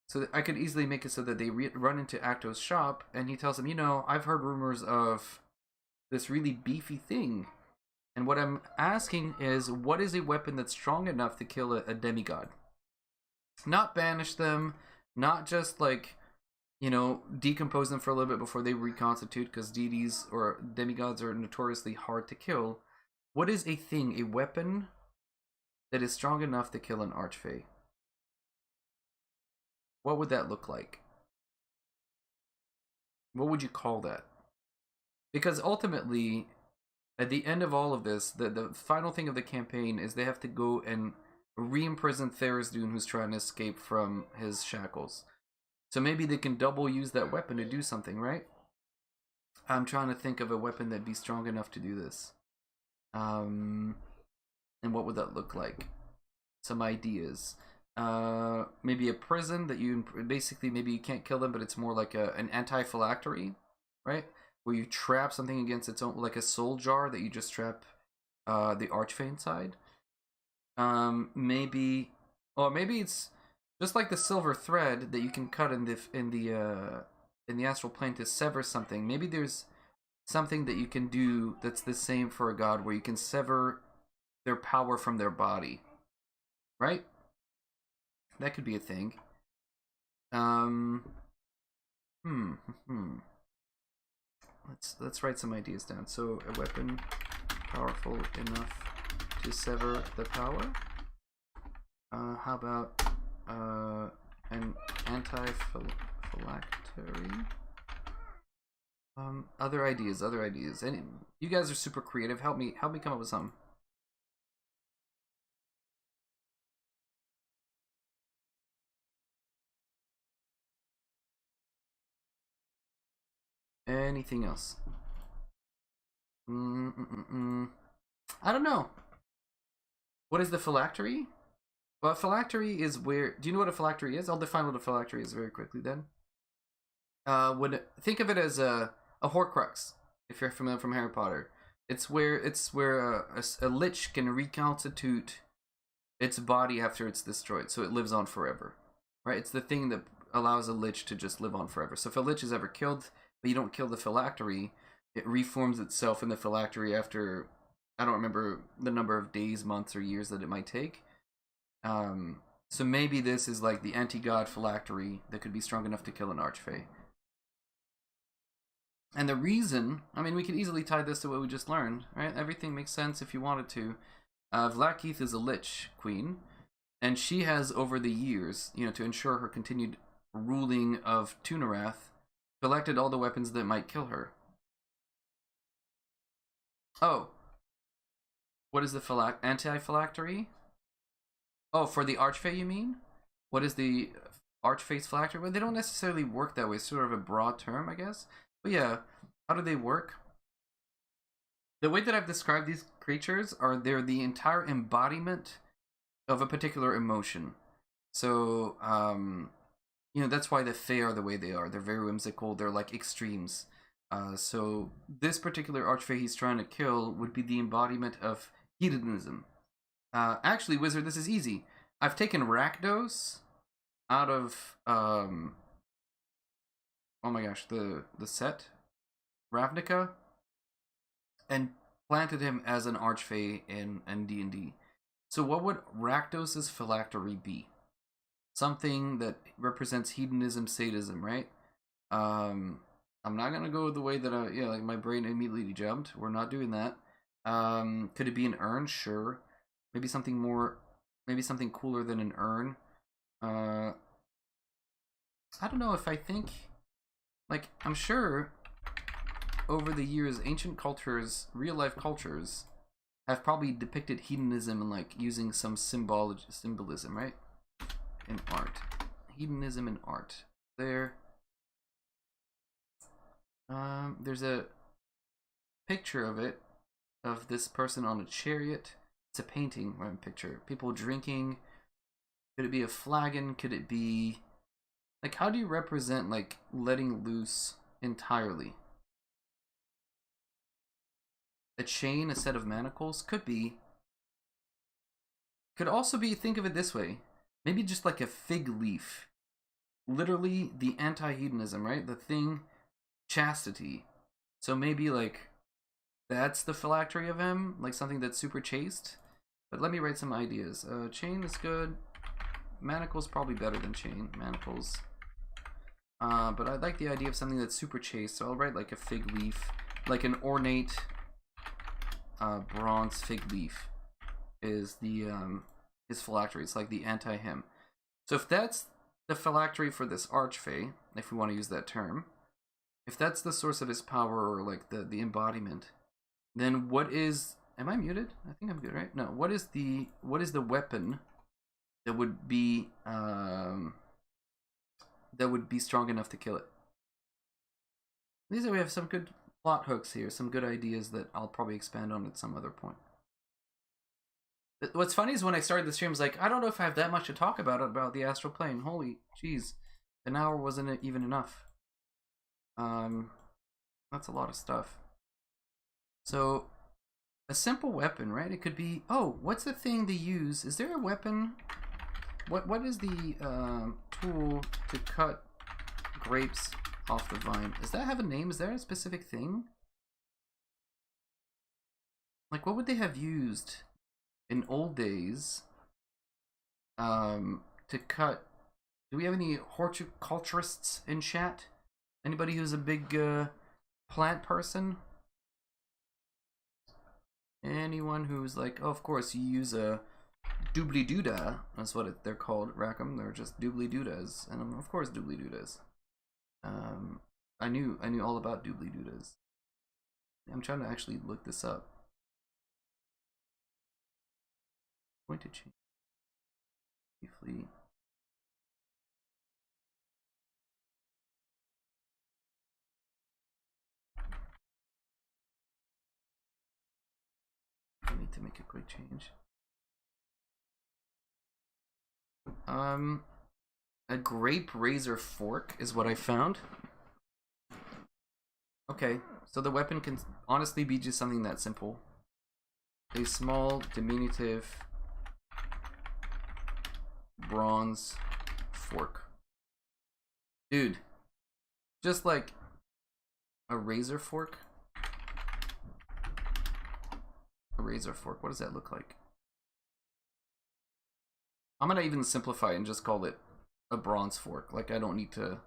So I could easily make it so that they run into Acto's shop, and he tells them, you know, I've heard rumors of this really beefy thing, and what I'm asking is, what is a weapon that's strong enough to kill a demigod? Not banish them, not just like, you know, decompose them for a little bit before they reconstitute, because deities or demigods are notoriously hard to kill. What is a thing, a weapon that is strong enough to kill an archfey? What would that look like? What would you call that? Because ultimately, at the end of all of this, the final thing of the campaign is they have to go and re-imprison Tharizdun, who's trying to escape from his shackles. So maybe they can double use that weapon to do something, right? I'm trying to think of a weapon that'd be strong enough to do this. And what would that look like? Some ideas. Maybe a prison that you... Basically, maybe you can't kill them, but it's more like an anti-phylactery, right? Where you trap something against its own, like a soul jar that you just trap the archfey inside. Maybe it's just like the silver thread that you can cut in the astral plane to sever something. Maybe there's something that you can do that's the same for a god, where you can sever their power from their body, right? That could be a thing. Let's write some ideas down. So, a weapon powerful enough to sever the power. How about an anti-phylactery? Other ideas. And you guys are super creative. Help me come up with some. Anything else? I don't know. What is the phylactery? Well, a phylactery is where... Do you know what a phylactery is? I'll define what a phylactery is very quickly then. Think of it as a Horcrux, if you're familiar from Harry Potter. It's where a lich can reconstitute its body after it's destroyed, so it lives on forever. Right? It's the thing that allows a lich to just live on forever. So if a lich is ever killed, but you don't kill the phylactery, it reforms itself in the phylactery after, I don't remember the number of days, months, or years that it might take. So maybe this is like the anti-god phylactery that could be strong enough to kill an archfey. And the reason, I mean, we could easily tie this to what we just learned, right? Everything makes sense if you wanted to. Vlaakith is a lich queen, and she has, over the years, you know, to ensure her continued ruling of Tunarath, collected all the weapons that might kill her. Oh. What is the anti-phylactery? Oh, for the archfey, you mean? What is the archfey's phylactery? Well, they don't necessarily work that way. It's sort of a broad term, I guess. But yeah, how do they work? The way that I've described these creatures are they're the entire embodiment of a particular emotion. So, you know, that's why the Fae are the way they are. They're very whimsical. They're like extremes. So this particular archfey he's trying to kill would be the embodiment of hedonism. Actually, Wizard, this is easy. I've taken Rakdos out of, oh my gosh, the set, Ravnica, and planted him as an archfey in D&D. So what would Rakdos' phylactery be? Something that represents hedonism, sadism, right? I'm not gonna go the way that like my brain immediately jumped. We're not doing that. Could it be an urn? Sure. Maybe something more, maybe something cooler than an urn. I don't know if I think, like, I'm sure over the years, ancient cultures, real life cultures, have probably depicted hedonism and like using some symbolism, right? In art. Hedonism in art. There's a picture of it, of this person on a chariot. It's a painting, right? Picture. People drinking. Could it be a flagon? Could it be... Like, how do you represent, like, letting loose entirely? A chain, a set of manacles? Could be. Could also be, think of it this way. Maybe just like a fig leaf. Literally the anti-hedonism, right? The thing, chastity. So maybe, like, that's the phylactery of him? Like something that's super chaste? But let me write some ideas. Chain is good. Manacles probably better than chain. Manacles. But I like the idea of something that's super chaste, so I'll write like a fig leaf. Like an ornate bronze fig leaf is the his phylactery. It's like the anti-him. So if that's the phylactery for this archfey, if we want to use that term, if that's the source of his power, or like the embodiment, then what is... Am I muted? I think I'm good, right? No. What is the weapon that would be strong enough to kill it? These are, we have some good plot hooks here, some good ideas that I'll probably expand on at some other point. What's funny is when I started the stream, I was like, I don't know if I have that much to talk about the Astral Plane. Holy jeez, an hour wasn't even enough. That's a lot of stuff. So, a simple weapon, right? It could be... Oh, what's the thing they use? Is there a weapon? What is the tool to cut grapes off the vine? Does that have a name? Is there a specific thing? Like, what would they have used in old days to cut... Do we have any horticulturists in chat? Anybody who's a big plant person? Anyone who's like, oh, of course, you use a doobly-doodah. That's what they're called, Rackham. They're just doobly-doodahs. And of course, doobly-doodahs. I knew all about doobly-doodahs. I'm trying to actually look this up. I'm going to change briefly. make a quick change. A grape razor fork is what I found. Okay, so the weapon can honestly be just something that simple. A small, diminutive bronze fork. Dude, just like a razor fork. A razor fork, what does that look like? I'm gonna even simplify it and just call it a bronze fork. Like, I don't need to,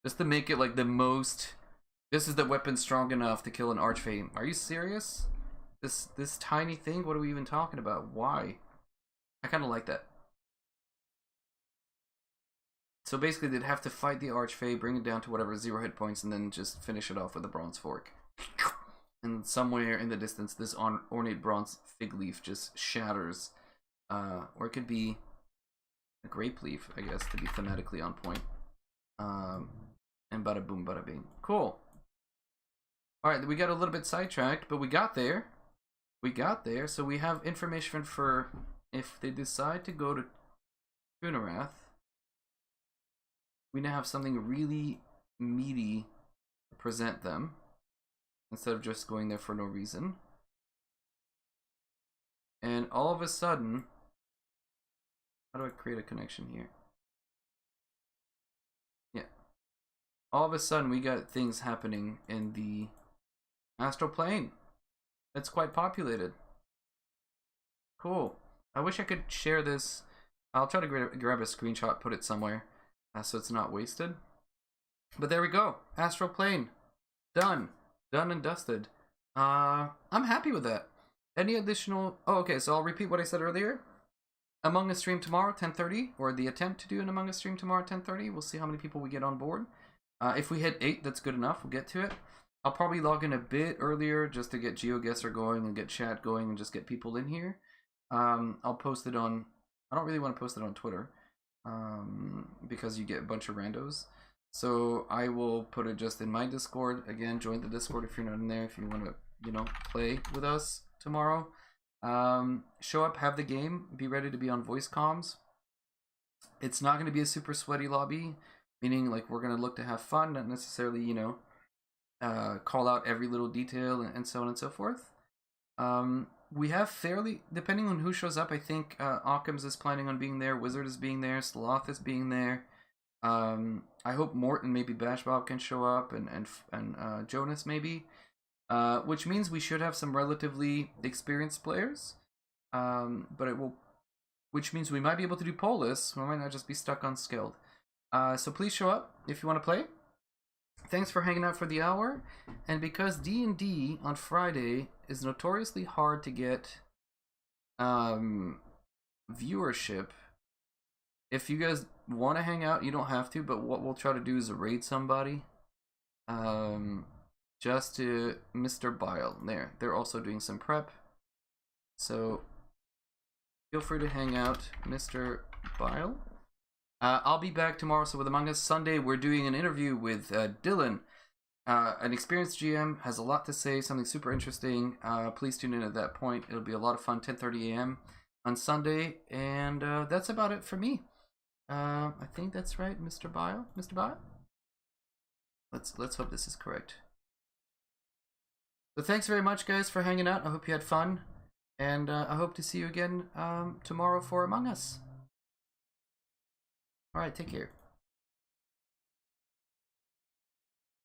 just to make it like the most, this is the weapon strong enough to kill an archfey. Are you serious? This tiny thing? What are we even talking about? Why? I kind of like that. So basically they'd have to fight the archfey, bring it down to whatever 0 hit points, and then just finish it off with a bronze fork. And somewhere in the distance this ornate bronze fig leaf just shatters. Or it could be a grape leaf, I guess, to be thematically on point. And bada boom, bada bing. Cool. Alright, we got a little bit sidetracked, but we got there. We got there, so we have information for if they decide to go to Kunarath. We now have something really meaty to present them, instead of just going there for no reason. And all of a sudden, how do I create a connection here? Yeah. All of a sudden, we got things happening in the Astral Plane. That's quite populated. Cool. I wish I could share this. I'll try to grab a screenshot, put it somewhere, so it's not wasted. But there we go. Astral Plane. Done. Done and dusted. I'm happy with that. Any additional... Oh, okay, so I'll repeat what I said earlier. Among Us stream tomorrow, 10:30, or the attempt to do an Among Us stream tomorrow, 10:30. We'll see how many people we get on board. If we hit 8, that's good enough. We'll get to it. I'll probably log in a bit earlier just to get GeoGuessr going and get chat going and just get people in here. I'll post it on... I don't really want to post it on Twitter because you get a bunch of randos. So I will put it just in my Discord. Again, join the Discord if you're not in there, if you want to, you know, play with us tomorrow. Show up, have the game, be ready to be on voice comms. It's not going to be a super sweaty lobby, meaning like we're going to look to have fun, not necessarily, you know, call out every little detail and so on and so forth. We have fairly, depending on who shows up, I think Occam's is planning on being there, Wizard is being there, Sloth is being there. I hope Morton, maybe Bash Bob can show up, and Jonas maybe. Which means we should have some relatively experienced players. But it will, which means we might be able to do Polis. We might not just be stuck on Skilled. So please show up if you want to play. Thanks for hanging out for the hour. And because D&D on Friday is notoriously hard to get viewership, if you guys want to hang out, you don't have to, but what we'll try to do is raid somebody. Just to Mr. Bile. There. They're also doing some prep. So feel free to hang out, Mr. Bile. I'll be back tomorrow. So with Among Us Sunday, we're doing an interview with Dylan. An experienced GM, has a lot to say, something super interesting. Please tune in at that point. It'll be a lot of fun, 10:30 a.m. on Sunday. And that's about it for me. I think that's right, Mr. Bile. Mr. Bile? Let's hope this is correct. So thanks very much, guys, for hanging out. I hope you had fun. And I hope to see you again tomorrow for Among Us. Alright, take care.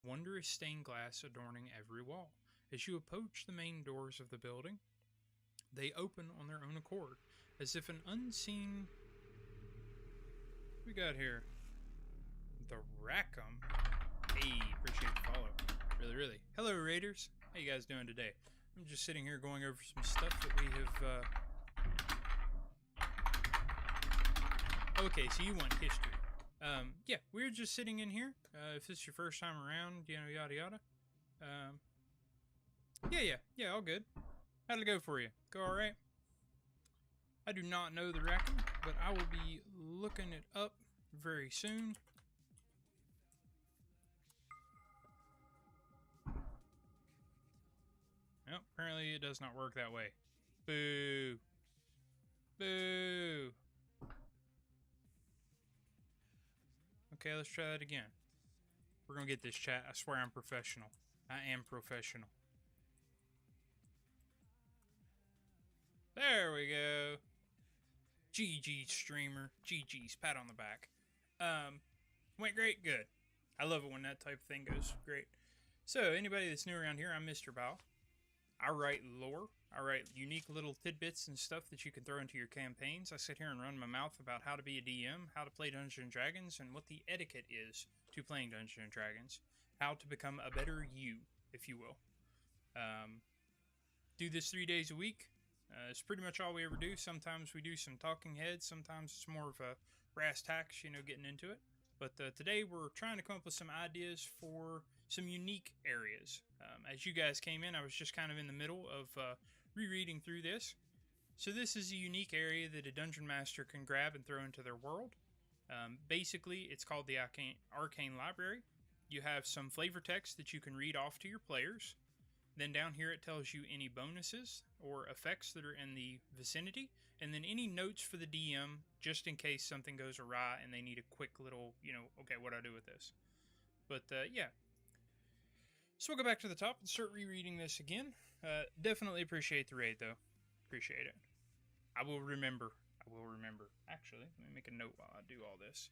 Wondrous stained glass adorning every wall. As you approach the main doors of the building, they open on their own accord, as if an unseen... What we got here? The Rackham. Hey, appreciate the follow. Really. Hello, Raiders. How you guys doing today? I'm just sitting here going over some stuff that we have, Okay, so you want history. Yeah, we're just sitting in here. If this is your first time around, you know, yada yada. Yeah, all good. How'd it go for you? Go alright? I do not know the Rackham, but I will be looking it up very soon. Well, apparently it does not work that way. Boo. Boo. Okay, let's try that again. We're gonna get this, chat. I swear I'm professional. I am professional. There we go. GG streamer. GG's. Pat on the back. Went great? Good. I love it when that type of thing goes great. So, anybody that's new around here, I'm Mr. Bao. I write lore. I write unique little tidbits and stuff that you can throw into your campaigns. I sit here and run my mouth about how to be a DM, how to play Dungeons & Dragons, and what the etiquette is to playing Dungeons & Dragons. How to become a better you, if you will. Do this 3 days a week. It's pretty much all we ever do. Sometimes we do some talking heads. Sometimes it's more of a brass tacks, getting into it. But today we're trying to come up with some ideas for some unique areas. As you guys came in, I was just kind of in the middle of rereading through this. So this is a unique area that a dungeon master can grab and throw into their world. Basically, it's called the Arcane Library. You have some flavor text that you can read off to your players. Then down here it tells you any bonuses or effects that are in the vicinity, and then any notes for the DM, just in case something goes awry and they need a quick little, okay, what do I do with this? But yeah. So we'll go back to the top and start rereading this again. Definitely appreciate the raid, though. Appreciate it. I will remember. Actually, let me make a note while I do all this.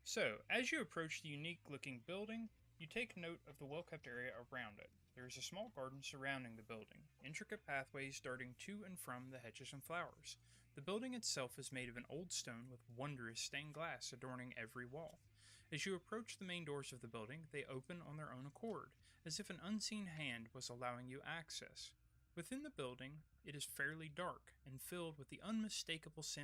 So, as you approach the unique-looking building, you take note of the well-kept area around it. There is a small garden surrounding the building, intricate pathways darting to and from the hedges and flowers. The building itself is made of an old stone with wondrous stained glass adorning every wall. As you approach the main doors of the building, they open on their own accord, as if an unseen hand was allowing you access. Within the building, it is fairly dark and filled with the unmistakable scent